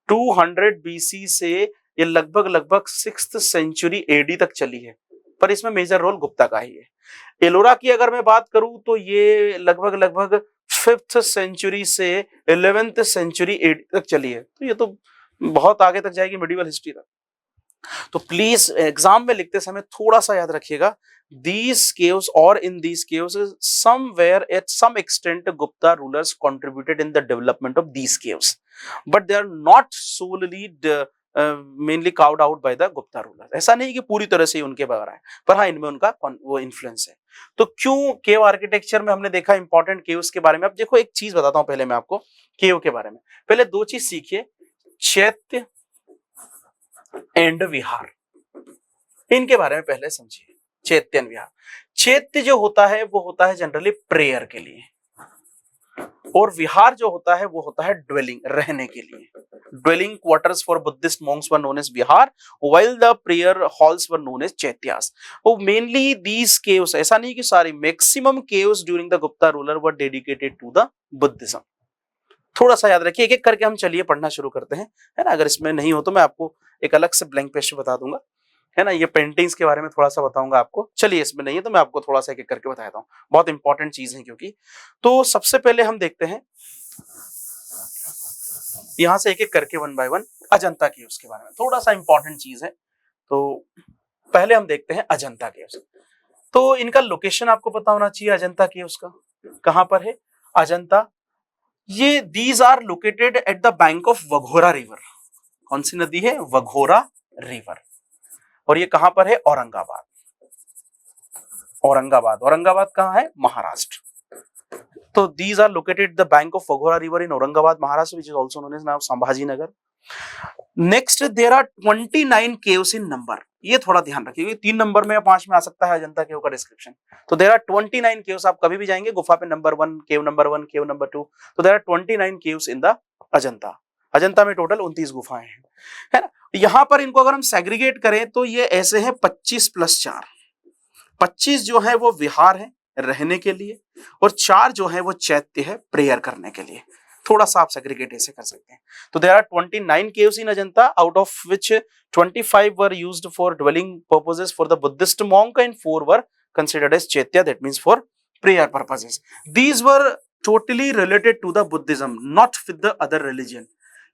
200 बीसी से ये लगभग 6th सेंचुरी एडी तक चली है, पर इसमें मेजर रोल गुप्ता का ही है। एलोरा की अगर मैं बात करूं तो ये लगभग 5th सेंचुरी से 11th सेंचुरी एडी तक चली है, तो ये तो बहुत आगे तक जाएगी, मिडिवल हिस्ट्री तक। तो प्लीज एग्जाम में लिखते समय थोड़ा सा याद रखिएगा, these caves or in these caves somewhere at some extent Gupta rulers contributed in the development of these caves, but they are not solely mainly carved out by the Gupta rulers. ऐसा नहीं कि पूरी तरह से ही उनके बगैर है, पर हाँ इनमें उनका वो इन्फ्लुएंस है। तो क्यों केव आर्किटेक्चर में हमने देखा इंपॉर्टेंट केव्स के बारे में। अब देखो एक चीज बताता हूं पहले मैं आपको केव के बारे में, पहले दो चीज सीखिए, चैत्य एंड विहार, इनके बारे में पहले समझिए। चैत्य एंड विहार, चैत्य जो होता है वो होता है जनरली प्रेयर के लिए, और विहार जो होता है वो होता है ड्वेलिंग, रहने के लिए। Dwelling quarters for Buddhist monks were known as vihara, while the prayer halls were known as chaityas. वो मेनली दीज केव्स, ऐसा नहीं कि सारी, maximum caves during the Gupta ruler were dedicated to the Buddhism. थोड़ा सा याद रखिए, एक एक करके हम चलिए पढ़ना शुरू करते हैं, है ना। अगर इसमें नहीं हो तो मैं आपको एक अलग से ब्लैंक पेज बता दूंगा, है ना। ये पेंटिंग्स के बारे में थोड़ा सा बताऊंगा आपको, चलिए इसमें नहीं है तो मैं आपको थोड़ा सा एक एक करके बताता हूँ, बहुत इंपॉर्टेंट चीज है क्योंकि। तो सबसे पहले हम देखते हैं यहां से एक एक करके 1 by 1 अजंता केव्स के बारे में, थोड़ा सा इंपॉर्टेंट चीज है। तो पहले हम देखते हैं अजंता केव्स। तो इनका लोकेशन आपको पता होना चाहिए, अजंता केव्स का कहां पर है अजंता। ये these are located at the bank of Waghora river. कौन सी नदी है, वघोरा रिवर, और ये कहां पर है, औरंगाबाद। औरंगाबाद, औरंगाबाद कहां है, महाराष्ट्र। तो these are located the bank of Vaghora river in Aurangabad, Maharashtra, which is also known as now Sambhajinagar. Next there are 29 caves in number. ये थोड़ा ध्यान रखिए, 3 नंबर में या 5 में आ सकता है अजंता केव का डिस्क्रिप्शन। तो there are 29 caves, आप कभी भी जाएंगे गुफा पे नंबर 1 केव, नंबर 1 केव, नंबर 2, तो there are 29 caves in the Ajanta. Ajanta में टोटल 29 गुफाएं हैं, है ना। यहाँ पर इनको अगर हम सेग्रीगेट करें तो ये ऐसे हैं 25 + 4, 25 जो है वो विहार है रहने के लिए, और 4 जो है वो चैत्य है प्रेयर करने के लिए। थोड़ा सा आप सेग्रीगेट ऐसे कर सकते हैं। तो there are 29 caves in Ajanta, out of which 25 were used for dwelling purposes for the Buddhist monk and 4 were considered as chaitya, that means for prayer purposes. These were totally related to the Buddhism, not with the other religion.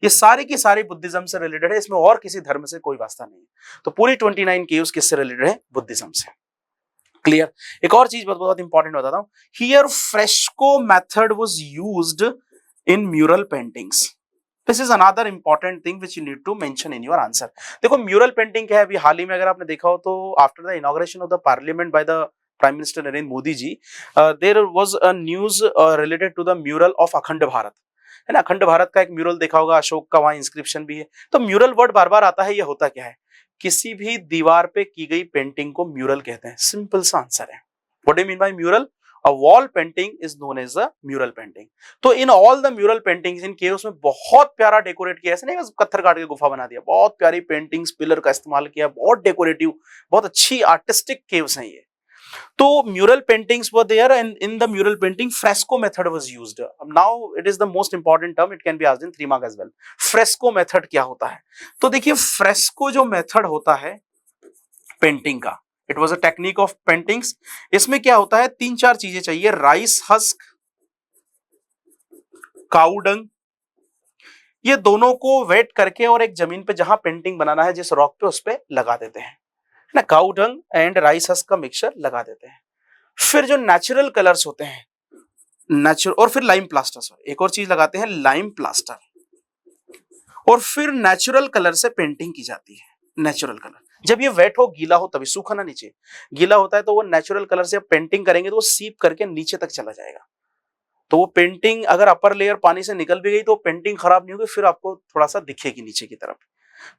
ये सारी की सारी Buddhism से related है, इसमें और किसी धर्म से कोई वास्ता नहीं है। तो पूरी 29 केव्स किससे रिलेटेड है? बुद्धिज्म से। क्लियर। एक और चीज बहुत इंपॉर्टेंट बताता हूं, here fresco method was used in mural paintings. This is another important thing which you need to mention in your answer. देखो म्यूरल पेंटिंग क्या है, अभी हाल ही में अगर आपने देखा हो तो after the inauguration of the parliament by the prime minister Narendra Modi ji, there was a news related to the mural of Akhand Bharat, है ना। अखंड भारत का एक म्यूरल देखा होगा, अशोक का वहां इंस्क्रिप्शन भी है। तो म्यूरल वर्ड बार बार आता है, ये होता क्या है? किसी भी दीवार पे की गई पेंटिंग को म्यूरल कहते हैं। सिंपल सा आंसर है। What do you mean bye mural? A wall painting is known as a mural painting. तो in all the mural paintings in caves में बहुत प्यारा डेकोरेट किया, ऐसे नहीं बस पत्थर काट के गुफा बना दिया, बहुत प्यारी पेंटिंग्स, पिलर का इस्तेमाल किया, बहुत डेकोरेटिव, बहुत अच्छी आर्टिस्टिक केव्स हैं ये। तो mural paintings were there and in the mural painting fresco method was used. Now it is the most important term, it can be asked in 3 mark as well. Fresco method क्या होता है? तो देखिए fresco जो method होता है painting का, it was a technique of paintings. इसमें क्या होता है, 3-4 चीजें चाहिए, राइस हस्क, काऊ डंग, ये दोनों को वेट करके और एक जमीन पे जहां पेंटिंग बनाना है जिस रॉक पे, उस पे लगा देते हैं ना। काऊ डंग एंड राइस हस्क का मिक्सचर लगा देते हैं। फिर जो नेचुरल कलर्स होते हैं, नेचुरल, और फिर लाइम प्लास्टर, एक और चीज लगाते हैं लाइम प्लास्टर, और फिर नेचुरल कलर से पेंटिंग की जाती है। नेचुरल कलर जब ये वेट हो, गीला हो, तभी, सूखा ना नीचे, गीला होता है तो वो नेचुरल कलर से पेंटिंग करेंगे तो वो सीप करके नीचे तक चला जाएगा। तो वो पेंटिंग अगर अपर लेयर पानी से निकल भी गई तो पेंटिंग खराब नहीं होगी, फिर आपको थोड़ा सा दिखेगी नीचे की तरफ।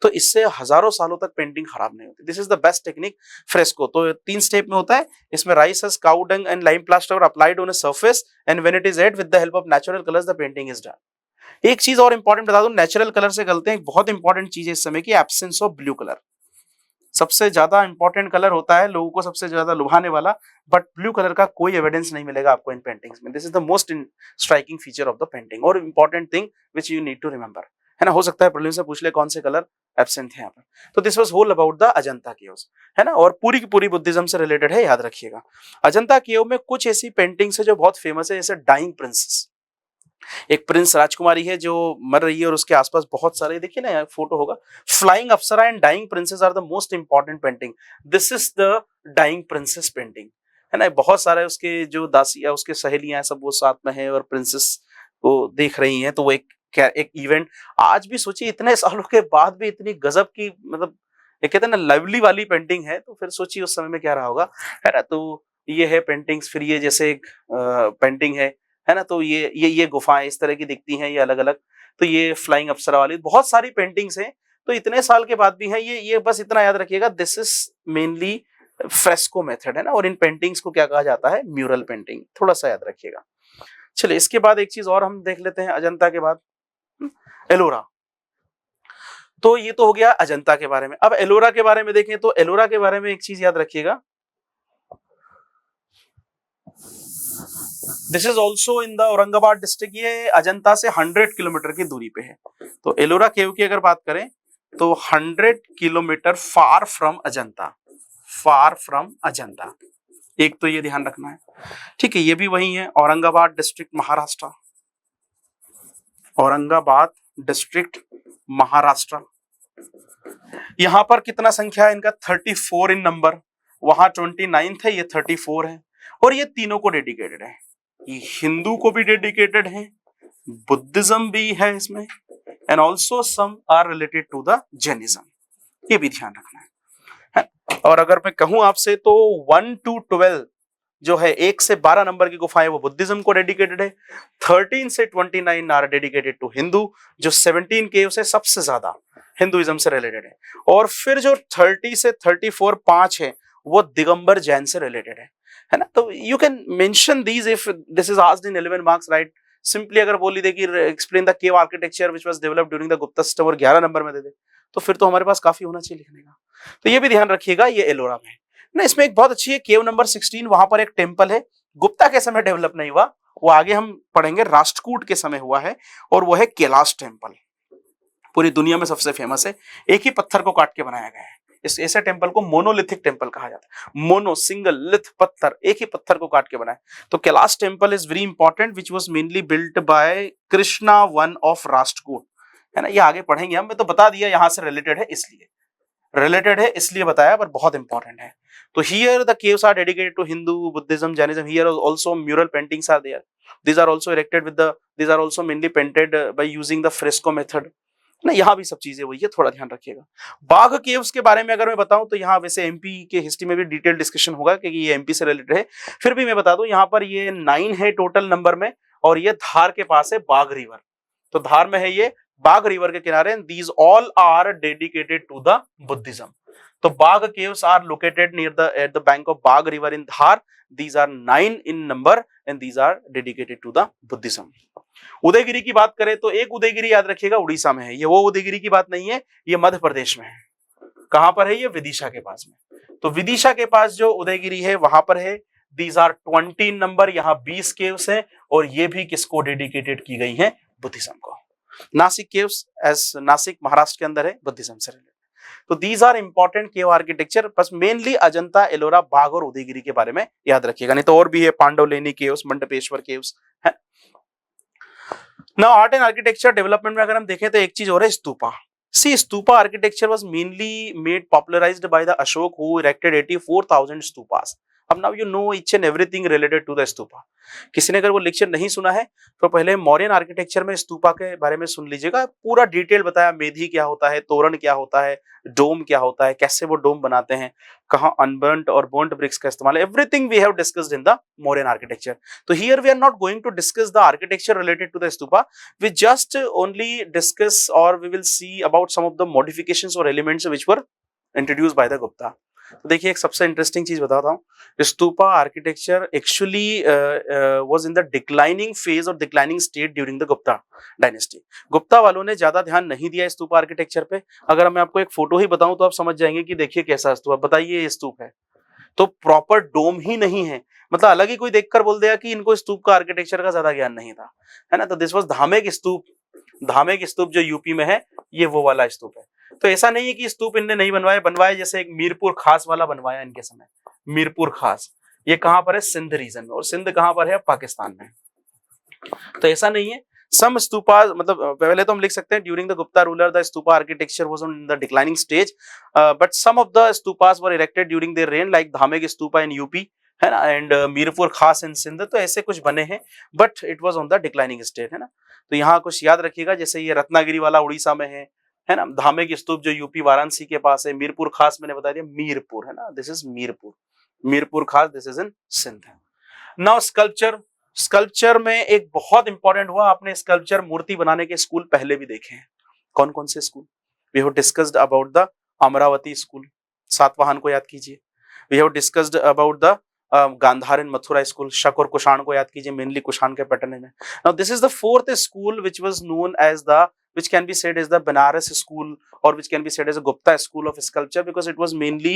तो इससे हजारों सालों तक पेंटिंग खराब नहीं होती। This is the best technique fresco. तो 3 स्टेप में होता है, इसमें rice husk, cow dung and lime plaster applied on a surface and when it is add with the help of natural colours the painting is done. एक चीज और important बता दूं, नेचुरल कलर से गलते हैं, बहुत इंपॉर्टेंट चीज है इस समय की, एब्सेंस ऑफ ब्लू कलर। सबसे ज्यादा इंपॉर्टेंट कलर होता है, लोगों को सबसे ज्यादा लुभाने वाला, बट ब्लू कलर का कोई एविडेंस नहीं मिलेगा आपको इन पेंटिंग्स में। This is the most striking feature of the painting और important thing which you need to remember, है ना। हो सकता है प्रीलिम्स से पूछ ले कौन से कलर एब्सेंट है यहाँ पर। तो this was whole about the Ajanta caves, है ना, और पूरी की पूरी बुद्धिज्म से रिलेटेड है, याद रखिएगा। अजंता केव में कुछ ऐसी पेंटिंग्स है जो बहुत फेमस है, जैसे डाइंग प्रिंसेस। एक प्रिंस राजकुमारी है जो मर रही है और उसके आसपास बहुत सारे, देखिए ना फोटो होगा, flying apsara and dying princess are the most important painting. This is the dying princess painting, है ना। बहुत सारे उसके जो दासियां, उसके सहेलियां सब वो साथ में है और प्रिंसेस को देख रही हैं। तो वो एक इवेंट, आज भी सोचिए इतने सालों के बाद भी इतनी गजब की, मतलब ये कहते हैं ना लवली वाली पेंटिंग है, तो फिर सोचिए उस समय में क्या रहा होगा, है ना। तो ये है पेंटिंग्स। फिर ये जैसे एक पेंटिंग है ना, तो ये गुफाएं इस तरह की दिखती हैं, ये अलग अलग। तो ये फ्लाइंग अप्सरा वाली बहुत सारी पेंटिंग्स हैं। तो इतने साल के बाद भी है ये बस इतना याद रखिएगा, this is mainly fresco method, है ना। और इन पेंटिंग्स को क्या कहा जाता है? म्यूरल पेंटिंग, थोड़ा सा याद रखिएगा। चलिए इसके बाद एक चीज और हम देख लेते हैं अजंता के बाद, एलोरा। तो ये तो हो गया अजंता के बारे में। अब एलोरा के बारे में देखें तो एलोरा के बारे में एक चीज याद रखिएगा, this is also in the Aurangabad district. ये अजंता से 100 किलोमीटर की दूरी पे है। तो एलोरा केव की अगर बात करें तो 100 kilometre far from Ajanta, far from Ajanta, एक तो ये ध्यान रखना है, ठीक है। ये भी वही है, औरंगाबाद डिस्ट्रिक्ट महाराष्ट्र, औरंगाबाद डिस्ट्रिक्ट महाराष्ट्र। यहां पर कितना संख्या है इनका? 34 इन नंबर। वहां 29 है, ये 34 है। और ये तीनों को डेडिकेटेड है, ये हिंदू को भी डेडिकेटेड है, बुद्धिज्म भी है इसमें, and also some are related to the Jainism, ये भी ध्यान रखना है। और अगर मैं कहूं आपसे तो 1 to 12 जो है, 1 से 12 नंबर की गुफाएं वो बुद्धिज्म को डेडिकेटेड है, 13 से 29 आर डेडिकेटेड टू हिंदू, जो 17 केव्स है सबसे ज्यादा हिंदुइज्म से रिलेटेड है। और फिर जो 30 से 34 5 है वो दिगंबर जैन से रिलेटेड है ना। तो you can mention these if this is asked in 11 marks, right. Simply अगर बोली दे कि explain the cave architecture which was developed during the Gupta system और 11 नंबर में दे दे, तो फिर तो हमारे पास काफी होना चाहिए लिखने का। तो ये भी ध्यान रखिएगा, ये एलोरा में ना। इसमें एक बहुत अच्छी है केव नंबर 16, वहां पर एक टेम्पल है, गुप्ता के समय डेवलप नहीं हुआ, वो आगे हम पढ़ेंगे, राष्ट्रकूट के समय हुआ है, और वो है कैलाश टेम्पल। पूरी दुनिया में सबसे फेमस है, एक ही पत्थर को काट के बनाया गया है, इस ऐसे टेम्पल को मोनोलिथिक टेम्पल कहा जाता है। मोनो सिंगल, लिथ पत्थर, एक ही पत्थर को काट के बनाए। तो Kailash temple is very important which was mainly built by Krishna one of Rashtrakuta, है ना। ये आगे पढ़ेंगे हम, मैं तो बता दिया यहाँ से रिलेटेड है इसलिए बताया, पर बहुत इंपॉर्टेंट है। तो here the caves are dedicated to Hindu, Buddhism, Jainism. Here also mural paintings are there. These are also erected with the, these are also mainly painted by using the fresco method ना। यहाँ भी सब चीजें वही है, थोड़ा ध्यान रखिएगा। बाघ केव्स के बारे में अगर मैं बताऊं तो यहाँ वैसे एमपी के हिस्ट्री में भी डिटेल डिस्कशन होगा क्योंकि ये एमपी से रिलेटेड है, फिर भी मैं बता दूं यहाँ पर ये 9 है टोटल नंबर में, और ये धार के पास है, बाघ रिवर। तो धार में है ये, बाघ रिवर के किनारे। These all are dedicated to the Buddhism. तो Bagh caves are located near the at the bank of Bagh river in Dhar. These are 9 in number and these are dedicated to the Buddhism. Udayagiri की बात करें तो एक उदयगिरी याद रखिएगा उड़ीसा में है, ये वो उदयगिरी की बात नहीं है, ये मध्य प्रदेश में है। कहां पर है ये? विदिशा के पास में। तो विदिशा के पास जो उदयगिरी है वहां पर है। These are 20 नंबर, यहाँ 20 केव्स हैं और ये भी किसको डेडिकेटेड की गई है? बुद्धिज्म को। नासिक केव्स एज नासिक महाराष्ट्र के अंदर है, बुद्धिज्म से रिलेटेड। तो these are important cave architecture, बस मेनली अजंता, एलोरा, बाघ और उदयगिरी के बारे में याद रखिएगा, नहीं तो और भी है, पांडवलेनी केव्स, मंडपेश्वर केव्स है। Now art and architecture development में अगर हम देखें तो एक चीज और है, stupa. See stupa architecture was mainly made popularised by the Ashoka who erected 84,000 stupas. अब now you know each and everything related to the stupa. किसी ने अगर वो लेक्चर नहीं सुना है तो पहले मौर्यन आर्किटेक्चर में स्तूपा के बारे में सुन लीजिएगा, पूरा डिटेल बताया, मेधी क्या होता है, तोरण क्या होता है, डोम क्या होता है, कैसे वो डोम बनाते हैं, कहाँ अनबर्न्ट और बर्न्ट ब्रिक्स का इस्तेमाल है, everything we have discussed in the Mauryan architecture. तो here we are not going to discuss the architecture related to the stupa, we just only discuss और we will see about some of the modifications और elements which were introduced by the Gupta. तो देखिए एक सबसे interesting चीज बताता हूँ, stupa architecture actually was in the declining phase और declining state during the Gupta dynasty. Gupta वालों ने ज्यादा ध्यान नहीं दिया स्तूपा आर्किटेक्चर पे। अगर मैं आपको एक फोटो ही बताऊं तो आप समझ जाएंगे कि देखिए कैसा स्तूप, बताइए ये स्तूप है, तो प्रॉपर डोम ही नहीं है, मतलब अलग ही कोई देखकर बोल दिया कि इनको स्तूप का आर्किटेक्चर का ज्यादा ज्ञान नहीं था, है ना। तो दिस वाज धामेक स्तूप। धामेक स्तूप जो यूपी में है, ये वो वाला स्तूप है। तो ऐसा नहीं है कि स्तूप इनने नहीं बनवाए, जैसे एक मीरपुर खास वाला बनवाया इनके समय, मीरपुर खास, ये कहां पर है? सिंध रीजन में, और सिंध कहां पर है? पाकिस्तान में। तो ऐसा नहीं है, सम स्तूपा, मतलब पहले तो हम लिख सकते हैं during the Gupta ruler the stupa architecture was on the declining stage, but some of the stupas were erected during their reign, like Dhamek stupa in UP, है ना, एंड मीरपुर खास इन सिंध। तो ऐसे कुछ बने हैं, but it was on the declining stage, है ना। तो यहाँ कुछ याद रखिएगा, जैसे ये रत्नागिरी वाला उड़ीसा में है ना, धामेक स्तूप जो यूपी वाराणसी के पास है, मीरपुर खास मैंने बता दिया मीरपुर, है ना, this is Mirpur, Mirpur Khas this is in Sindh. Now sculpture में एक बहुत इंपॉर्टेंट हुआ, आपने स्कल्पचर मूर्ति बनाने के स्कूल पहले भी देखे हैं। कौन कौन से school? We have discussed about the Amaravati school, Satavahana को याद कीजिए। We have discussed about the Gandhara in Mathura school, Shaka और कुषाण को याद कीजिए, मेनली कुषाण के पैटर्न में। Now this is the fourth school which was known as the, which can be said as the Banaras school or which can be said as a Gupta school of sculpture, because it was mainly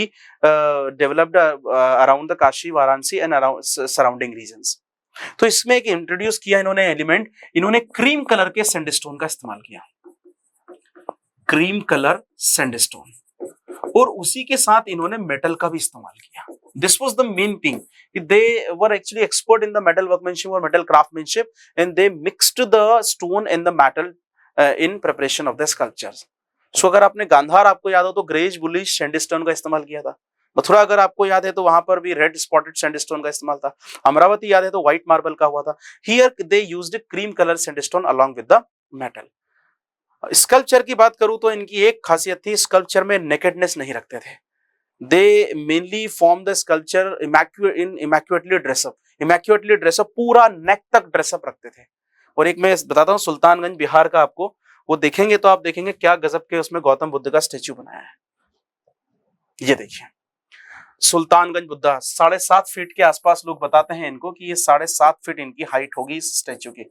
developed around the Kashi, Varanasi and around surrounding regions. तो इसमें एक introduce किया इन्होंने element, इन्होंने cream colour के sandstone का इस्तेमाल किया, क्रीम कलर सैंडस्टोन, और उसी के साथ इन्होंने मेटल का भी इस्तेमाल किया। This was the main thing. They were actually expert in the metal workmanship or metal craftsmanship, and they mixed the stone and the metal in preparation of the sculptures. So अगर आपने गांधार आपको याद हो तो ग्रेज बुलिश सैंडस्टोन का इस्तेमाल किया था। मथुरा अगर आपको याद है तो वहां पर भी रेड स्पॉटेड सैंडस्टोन का इस्तेमाल था। अमरावती याद है तो व्हाइट मार्बल का हुआ था। Here they used cream colour sandstone along with the metal. Sculpture की बात करूं तो इनकी एक खासियत थी, स्कल्पचर में नेकेडनेस नहीं रखते थे। They mainly form the sculpture immaculately dress up, पूरा नेक तक ड्रेसअप रखते थे। और एक मैं बताता हूँ सुल्तानगंज बिहार का आपको, वो देखेंगे तो आप देखेंगे क्या गजब के उसमें गौतम बुद्ध का स्टेच्यू बनाया है। ये देखिए सुल्तानगंज बुद्धा 7.5 फीट के आसपास, लोग बताते हैं इनको कि ये 7.5 फीट इनकी हाइट होगी इस स्टेच्यू की।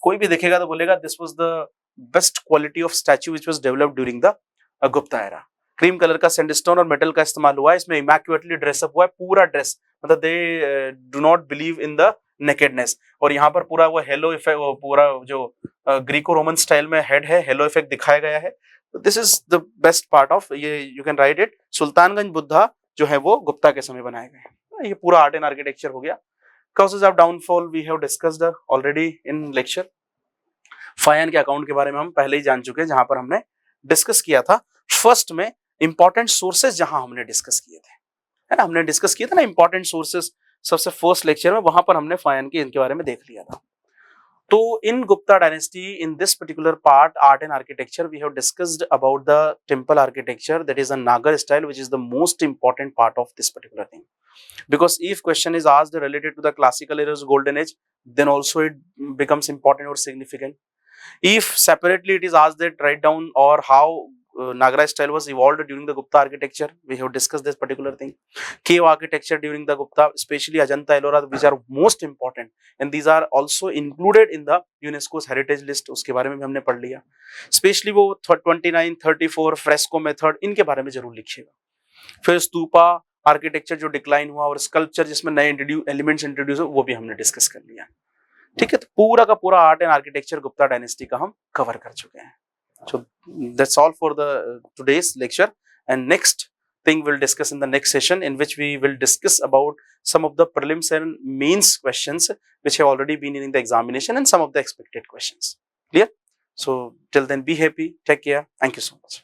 कोई भी देखेगा तो बोलेगा this was the best quality of statue which was developed during the Gupta era. Cream colour का सैंडस्टोन और मेटल का इस्तेमाल हुआ है, इसमें इमैक्युलेटली ड्रेसअप हुआ है पूरा ड्रेस, मतलब they do not believe in the nakedness. और यहाँ पर पूरा वो हेलो इफेक्ट, पूरा जो ग्रीको रोमन स्टाइल में हेड है, हेलो इफेक्ट दिखाया गया है। This is the best part of ये, you can write it, Sultanganj Buddha जो है वो गुप्ता के समय बनाए गए। ये पूरा आर्ट एंड आर्किटेक्चर हो गया। Causes of downfall we have discussed already in lecture। Fine के अकाउंट के बारे में हम पहले ही जान चुके हैं, जहां पर हमने डिस्कस किया था फर्स्ट में इंपॉर्टेंट सोर्सेज, जहां हमने डिस्कस किए थे, है ना, हमने डिस्कस किया था ना इंपॉर्टेंट सोर्सेज सबसे फर्स्ट लेक्चर में, वहां पर हमने फायन के इनके बारे में देख लिया था। तो in Gupta dynasty, in this particular part art and architecture, we have discussed about the temple architecture, that is a Nagara style, which is the most important part of this particular thing, because if question is asked related to the classical era's golden age, then also it becomes important or significant. If separately it is asked that write down or how Nagara style was evolved during the Gupta architecture, we have discussed this particular thing. Cave architecture during the Gupta, especially Ajanta, Ellora, which are most important, and these are also included in the UNESCO's heritage list, उसके बारे में भी हमने पढ़ लिया। Specially वो 29, 34 fresco method, इनके बारे में जरूर लिखिएगा। फिर स्तूपा आर्किटेक्चर जो डिक्लाइन हुआ, और स्कल्पचर जिसमें नए एलिमेंट्स इंट्रोड्यूस हुए, वो भी हमने डिस्कस कर लिया। ठीक है, तो पूरा का पूरा art and architecture Gupta dynasty का हम कवर कर चुके हैं। So that's all for the today's lecture, and next thing we'll discuss in the next session, in which we will discuss about some of the prelims and mains questions which have already been in the examination, and some of the expected questions. Clear? So till then, be happy, take care, thank you so much.